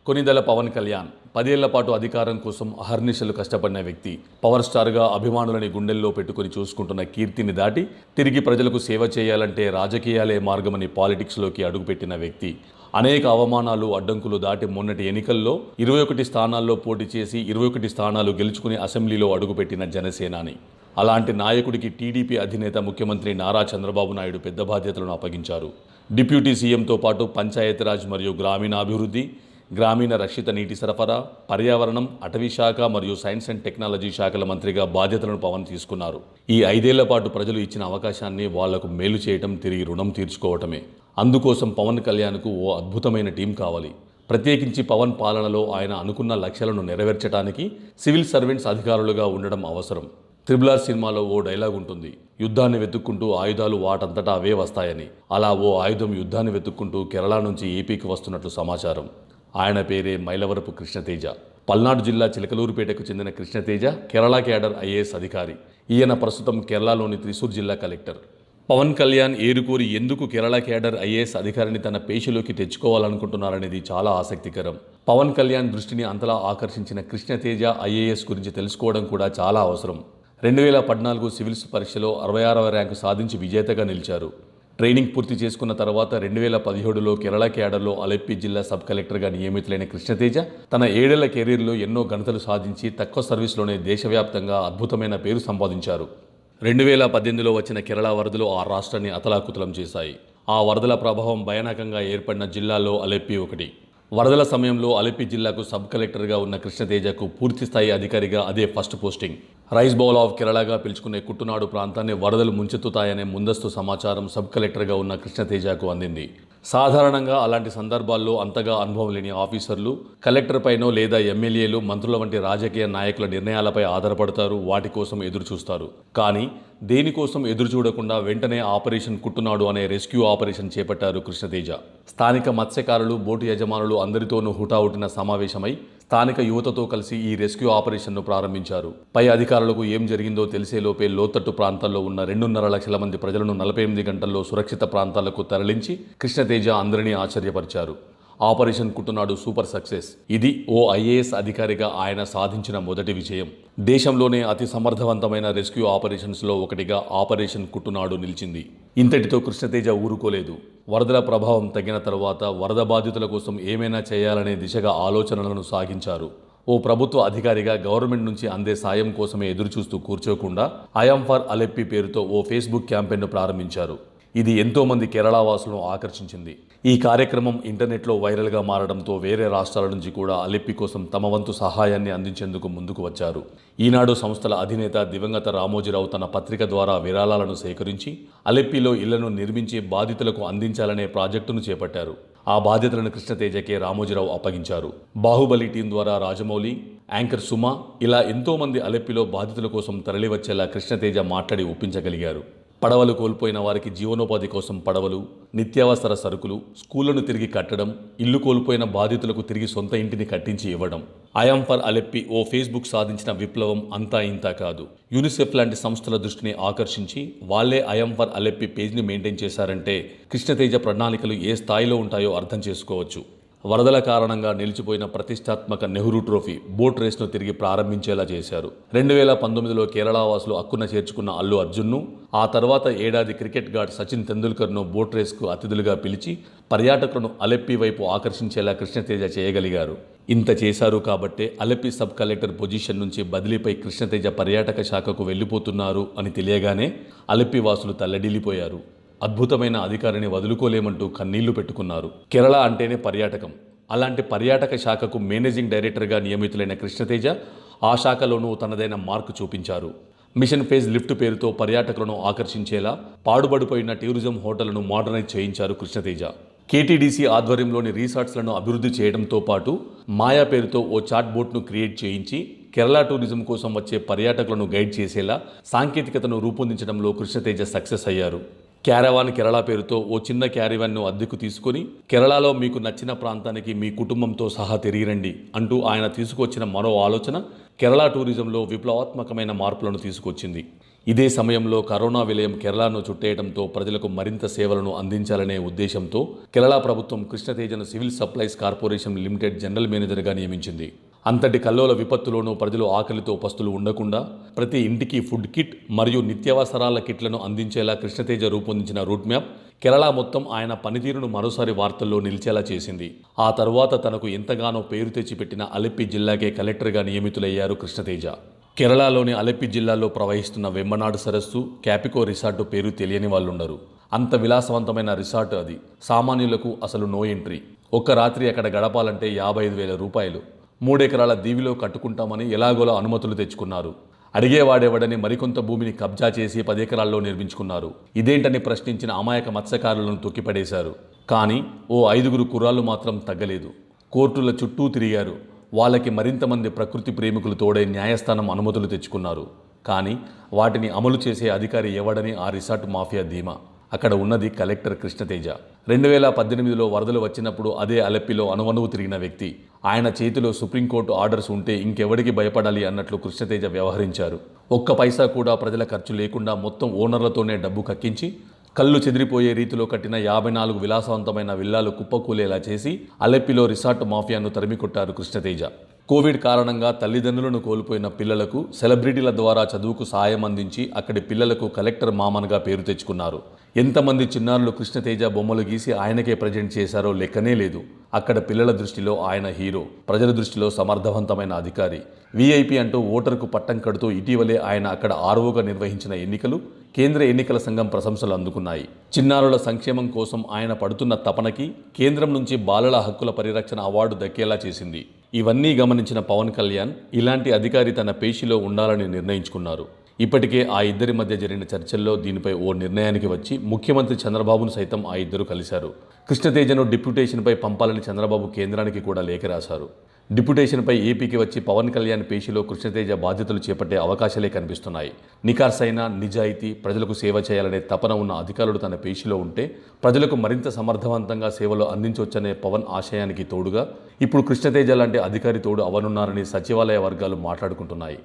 కొనిదెల పవన్ కళ్యాణ్ 10 ఏళ్ల పాటు అధికారం కోసం అహర్నిశలు కష్టపడిన వ్యక్తి. పవర్ స్టార్గా అభిమానులని గుండెల్లో పెట్టుకుని చూసుకుంటున్న కీర్తిని దాటి తిరిగి ప్రజలకు సేవ చేయాలంటే రాజకీయాలే మార్గమని పాలిటిక్స్లోకి అడుగుపెట్టిన వ్యక్తి. అనేక అవమానాలు, అడ్డంకులు దాటి మొన్నటి ఎన్నికల్లో 21 స్థానాల్లో పోటీ చేసి 21 స్థానాలు గెలుచుకుని అసెంబ్లీలో అడుగుపెట్టిన జనసేనాని. అలాంటి నాయకుడికి టీడీపీ అధినేత ముఖ్యమంత్రి నారా చంద్రబాబు నాయుడు పెద్ద బాధ్యతలను అప్పగించారు. డిప్యూటీ సీఎంతో పాటు పంచాయతీరాజ్ మరియు గ్రామీణాభివృద్ధి, గ్రామీణ రక్షిత నీటి సరఫరా, పర్యావరణం, అటవీ శాఖ మరియు సైన్స్ అండ్ టెక్నాలజీ శాఖల మంత్రిగా బాధ్యతలను పవన్ తీసుకున్నారు. ఈ 5 ఏళ్ల పాటు ప్రజలు ఇచ్చిన అవకాశాన్ని వాళ్లకు మేలు చేయటం, తిరిగి రుణం తీర్చుకోవటమే. అందుకోసం పవన్ కళ్యాణ్కు ఓ అద్భుతమైన టీం కావాలి. ప్రత్యేకించి పవన్ పాలనలో ఆయన అనుకున్న లక్ష్యాలను నెరవేర్చడానికి సివిల్ సర్వెంట్స్ అధికారులుగా ఉండడం అవసరం. RRR సినిమాలో ఓ డైలాగ్ ఉంటుంది, యుద్ధాన్ని వెతుక్కుంటూ ఆయుధాలు వాటంతటా అవే వస్తాయని. అలా ఓ ఆయుధం యుద్ధాన్ని వెతుక్కుంటూ కేరళ నుంచి ఏపీకి వస్తున్నట్లు సమాచారం. ఆయన పేరే మైలవరపు కృష్ణతేజ. పల్నాడు జిల్లా చిలకలూరుపేటకు చెందిన కృష్ణతేజ కేరళ క్యాడర్ ఐఏఎస్ అధికారి. ఈయన ప్రస్తుతం కేరళలోని త్రిశూర్ జిల్లా కలెక్టర్. పవన్ కళ్యాణ్ ఏరుకోరి ఎందుకు కేరళ క్యాడర్ ఐఏఎస్ అధికారిని తన పేషిలోకి తెచ్చుకోవాలనుకుంటున్నారనేది చాలా ఆసక్తికరం. పవన్ కళ్యాణ్ దృష్టిని అంతలా ఆకర్షించిన కృష్ణతేజ ఐఏఎస్ గురించి తెలుసుకోవడం కూడా చాలా అవసరం. 2014 సివిల్స్ పరీక్షలో 66వ ర్యాంకు సాధించి విజేతగా నిలిచారు. ట్రైనింగ్ పూర్తి చేసుకున్న తర్వాత 2017లో కేరళ క్యాడర్లో అలెప్పి జిల్లా సబ్ కలెక్టర్గా నియమితులైన కృష్ణతేజ తన 7 ఏళ్ల కెరీర్లో ఎన్నో ఘనతలు సాధించి తక్కువ సర్వీస్లోనే దేశవ్యాప్తంగా అద్భుతమైన పేరు సంపాదించారు. 2018లో వచ్చిన కేరళ వరదలు ఆ రాష్ట్రాన్ని అతలాకుతలం చేశాయి. ఆ వరదల ప్రభావం భయానకంగా ఏర్పడిన జిల్లాల్లో అలెప్పి ఒకటి. వరదల సమయంలో అలెప్పి జిల్లాకు సబ్ కలెక్టర్గా ఉన్న కృష్ణతేజకు పూర్తిస్థాయి అధికారిగా అదే first posting. Rice bowl of కేరళగా పిలుచుకునే కుట్టునాడు ప్రాంతాన్ని వరదలు ముంచెత్తుతాయనే ముందస్తు సమాచారం సబ్ కలెక్టర్గా ఉన్న కృష్ణతేజకు అందింది. సాధారణంగా అలాంటి సందర్భాల్లో అంతగా అనుభవం లేని ఆఫీసర్లు కలెక్టర్ పైనో లేదా ఎమ్మెల్యేలు, మంత్రుల వంటి రాజకీయ నాయకుల నిర్ణయాలపై ఆధారపడతారు, వాటి కోసం ఎదురు చూస్తారు. కానీ దేనికోసం ఎదురు చూడకుండా వెంటనే ఆపరేషన్ కుట్టునాడు అనే రెస్క్యూ ఆపరేషన్ చేపట్టారు కృష్ణతేజ. స్థానిక మత్స్యకారులు, బోటు యజమానులు అందరితోనూ హుటాహుటిన సమావేశమై స్థానిక యువతతో కలిసి ఈ రెస్క్యూ ఆపరేషన్ను ప్రారంభించారు. పై అధికారులకు ఏం జరిగిందో తెలిసేలోపే లోతట్టు ప్రాంతాల్లో ఉన్న 2.5 లక్షల మంది ప్రజలను 48 గంటల్లో సురక్షిత ప్రాంతాలకు తరలించి కృష్ణతేజ అందరినీ ఆశ్చర్యపరిచారు. Operation Kuttanad super success. ఇది ఓ ఐఏఎస్ అధికారిగా ఆయన సాధించిన మొదటి విజయం. దేశంలోనే అతి సమర్థవంతమైన రెస్క్యూ ఆపరేషన్స్లో ఒకటిగా ఆపరేషన్ కుట్టునాడు నిలిచింది. ఇంతటితో కృష్ణతేజ ఊరుకోలేదు. వరదల ప్రభావం తగ్గిన తర్వాత వరద బాధితుల కోసం ఏమైనా చేయాలనే దిశగా ఆలోచనలను సాగించారు. ఓ ప్రభుత్వ అధికారిగా గవర్నమెంట్ నుంచి అందే సాయం కోసమే ఎదురుచూస్తూ కూర్చోకుండా ఐఎమ్ ఫర్ అలెప్పి పేరుతో ఓ ఫేస్బుక్ క్యాంపెయిన్ను ప్రారంభించారు. ఇది ఎంతోమంది కేరళ వాసులను ఆకర్షించింది. ఈ కార్యక్రమం ఇంటర్నెట్లో వైరల్గా మారడంతో వేరే రాష్ట్రాల నుంచి కూడా అలెప్పి కోసం తమ వంతు సహాయాన్ని అందించేందుకు ముందుకు వచ్చారు. ఈనాడు సంస్థల అధినేత దివంగత రామోజీరావు తన పత్రిక ద్వారా విరాళాలను సేకరించి అలెప్పిలో ఇళ్లను నిర్మించి బాధితులకు అందించాలనే ప్రాజెక్టును చేపట్టారు. ఆ బాధ్యతలను కృష్ణతేజకే రామోజీరావు అప్పగించారు. బాహుబలి టీం ద్వారా రాజమౌళి, యాంకర్ సుమ ఇలా ఎంతోమంది అలెప్పిలో బాధితుల కోసం తరలివచ్చేలా కృష్ణతేజ మాట్లాడి ఒప్పించగలిగారు. పడవలు కోల్పోయిన వారికి జీవనోపాధి కోసం పడవలు, నిత్యావసర సరుకులు, స్కూళ్లను తిరిగి కట్టడం, ఇల్లు కోల్పోయిన బాధితులకు తిరిగి సొంత ఇంటిని కట్టించి ఇవ్వడం. ఐఎమ్ ఫర్ అలెప్పి ఓ ఫేస్బుక్ సాధించిన విప్లవం అంతా ఇంతా కాదు. యూనిసెఫ్ లాంటి సంస్థల దృష్టిని ఆకర్షించి వాళ్లే ఐఎమ్ ఫర్ అలెప్పి పేజ్ని మెయింటైన్ చేశారంటే కృష్ణతేజ ప్రణాళికలు ఏ స్థాయిలో ఉంటాయో అర్థం చేసుకోవచ్చు. వరదల కారణంగా నిలిచిపోయిన ప్రతిష్టాత్మక నెహ్రూ ట్రోఫీ బోట్ రేస్ను తిరిగి ప్రారంభించేలా చేశారు. 2019లో కేరళ వాసులు అక్కున చేర్చుకున్న అల్లు అర్జున్ను, ఆ తర్వాత ఏడాది క్రికెట్ గాడ్ సచిన్ తెందుల్కర్ను బోట్ రేస్కు అతిథులుగా పిలిచి పర్యాటకులను అలెప్పి వైపు ఆకర్షించేలా కృష్ణతేజ చేయగలిగారు. ఇంత చేశారు కాబట్టే అలెప్పి సబ్ కలెక్టర్ పొజిషన్ నుంచి బదిలీపై కృష్ణతేజ పర్యాటక శాఖకు వెళ్ళిపోతున్నారు అని తెలియగానే అలెప్పి వాసులు తల్లడిల్లిపోయారు. అద్భుతమైన అధికారిని వదులుకోలేమంటూ కన్నీళ్లు పెట్టుకున్నారు. కేరళ అంటేనే పర్యాటకం. అలాంటి పర్యాటక శాఖకు మేనేజింగ్ డైరెక్టర్గా నియమితులైన కృష్ణతేజ ఆ శాఖలోనూ తనదైన మార్కు చూపించారు. మిషన్ ఫేజ్ లిఫ్ట్ పేరుతో పర్యాటకులను ఆకర్షించేలా పాడుబడిపోయిన టూరిజం హోటళ్లను మోడర్నైజ్ చేయించారు కృష్ణతేజ. కేటీడీసీ ఆధ్వర్యంలోని రిసార్ట్స్లను అభివృద్ధి చేయడంతో పాటు మాయా పేరుతో ఓ చాట్ బోట్ను క్రియేట్ చేయించి కేరళ టూరిజం కోసం వచ్చే పర్యాటకులను గైడ్ చేసేలా సాంకేతికతను రూపొందించడంలో కృష్ణతేజ సక్సెస్ అయ్యారు. క్యారవాన్ కేరళ పేరుతో ఓ చిన్న క్యారివాన్ను అద్దెకు తీసుకుని కేరళలో మీకు నచ్చిన ప్రాంతానికి మీ కుటుంబంతో సహా తిరిగిరండి అంటూ ఆయన తీసుకొచ్చిన మరో ఆలోచన కేరళ టూరిజంలో విప్లవాత్మకమైన మార్పులను తీసుకొచ్చింది. ఇదే సమయంలో కరోనా విలయం కేరళను చుట్టేయడంతో ప్రజలకు మరింత సేవలను అందించాలనే ఉద్దేశంతో కేరళ ప్రభుత్వం కృష్ణతేజను civil supplies corporation limited general మేనేజర్గా నియమించింది. అంతటి కల్లోల విపత్తులోనూ ప్రజలు ఆకలితో పస్తులు ఉండకుండా ప్రతి ఇంటికి ఫుడ్ కిట్ మరియు నిత్యావసరాల కిట్లను అందించేలా కృష్ణతేజ రూపొందించిన రూట్ మ్యాప్ కేరళ మొత్తం ఆయన పనితీరును మరోసారి వార్తల్లో నిలిచేలా చేసింది. ఆ తరువాత తనకు ఎంతగానో పేరు తెచ్చిపెట్టిన అలెప్పి జిల్లాకే కలెక్టర్గా నియమితులయ్యారు కృష్ణతేజ. కేరళలోని అలెప్పి జిల్లాలో ప్రవహిస్తున్న వెంబనాడు సరస్సు, క్యాపికో రిసార్టు పేరు తెలియని వాళ్ళుండరు. అంత విలాసవంతమైన రిసార్ట్ అది. సామాన్యులకు అసలు నో ఎంట్రీ. ఒక్క రాత్రి అక్కడ గడపాలంటే 55,000 రూపాయలు. 3 ఎకరాల దీవిలో కట్టుకుంటామని ఎలాగోలా అనుమతులు తెచ్చుకున్నారు. అడిగేవాడేవాడని మరికొంత భూమిని కబ్జా చేసి 10 ఎకరాల్లో నిర్మించుకున్నారు. ఇదేంటని ప్రశ్నించిన అమాయక మత్స్యకారులను తొక్కిపడేశారు. కానీ ఓ 5 కుర్రాళ్ళు మాత్రం తగ్గలేదు. కోర్టుల చుట్టూ తిరిగారు. వాళ్ళకి మరింత మంది ప్రకృతి ప్రేమికులు తోడై న్యాయస్థానం అనుమతులు తెచ్చుకున్నారు. కానీ వాటిని అమలు చేసే అధికారి ఎవడని ఆ రిసార్ట్ మాఫియా ధీమా. అక్కడ ఉన్నది కలెక్టర్ కృష్ణతేజ. 2018లో వరదలు వచ్చినప్పుడు అదే అలెప్పిలో అణువణువు తిరిగిన వ్యక్తి. ఆయన చేతిలో సుప్రీంకోర్టు ఆర్డర్స్ ఉంటే ఇంకెవడికి భయపడాలి అన్నట్లు కృష్ణతేజ వ్యవహరించారు. ఒక్క పైసా కూడా ప్రజల ఖర్చు లేకుండా మొత్తం ఓనర్లతోనే డబ్బు కక్కించి కళ్ళు చెదిరిపోయే రీతిలో కట్టిన 54 విలాసవంతమైన విల్లాలు కుప్పకూలేలా చేసి అలెప్పిలో రిసార్ట్ మాఫియాను తరిమికొట్టారు కృష్ణతేజ. కోవిడ్ కారణంగా తల్లిదండ్రులను కోల్పోయిన పిల్లలకు సెలబ్రిటీల ద్వారా చదువుకు సాయం అందించి అక్కడి పిల్లలకు కలెక్టర్ మామన్గా పేరు తెచ్చుకున్నారు. ఎంతమంది చిన్నారులు కృష్ణతేజ బొమ్మలు గీసి ఆయనకే ప్రజెంట్ చేశారో లెక్కనే లేదు. అక్కడ పిల్లల దృష్టిలో ఆయన హీరో, ప్రజల దృష్టిలో సమర్థవంతమైన అధికారి, వీఐపీ అంటూ ఓటరుకు పట్టం కడుతూ ఇటీవలే ఆయన అక్కడ ఆర్ఓగా నిర్వహించిన ఎన్నికలు కేంద్ర ఎన్నికల సంఘం ప్రశంసలు అందుకున్నాయి. చిన్నారుల సంక్షేమం కోసం ఆయన పడుతున్న తపనకి కేంద్రం నుంచి బాలల హక్కుల పరిరక్షణ అవార్డు దక్కేలా చేసింది. ఇవన్నీ గమనించిన పవన్ కళ్యాణ్ ఇలాంటి అధికారి తన పేషిలో ఉండాలని నిర్ణయించుకున్నారు. ఇప్పటికే ఆ ఇద్దరి మధ్య జరిగిన చర్చల్లో దీనిపై ఓ నిర్ణయానికి వచ్చి ముఖ్యమంత్రి చంద్రబాబును సైతం ఆ ఇద్దరు కలిశారు. కృష్ణతేజను డిప్యూటేషన్పై పంపాలని చంద్రబాబు కేంద్రానికి కూడా లేఖ రాశారు. డిప్యూటేషన్పై ఏపీకి వచ్చి పవన్ కళ్యాణ్ పేషిలో కృష్ణతేజ బాధ్యతలు చేపట్టే అవకాశాలే కనిపిస్తున్నాయి. నికార్సైన, నిజాయితీ, ప్రజలకు సేవ చేయాలనే తపన ఉన్న అధికారులు తన పేషిలో ఉంటే ప్రజలకు మరింత సమర్థవంతంగా సేవలు అందించవచ్చనే పవన్ ఆశయానికి తోడుగా ఇప్పుడు కృష్ణతేజ లాంటి అధికారి తోడు అవనున్నారని సచివాలయ వర్గాలు మాట్లాడుకుంటున్నాయి.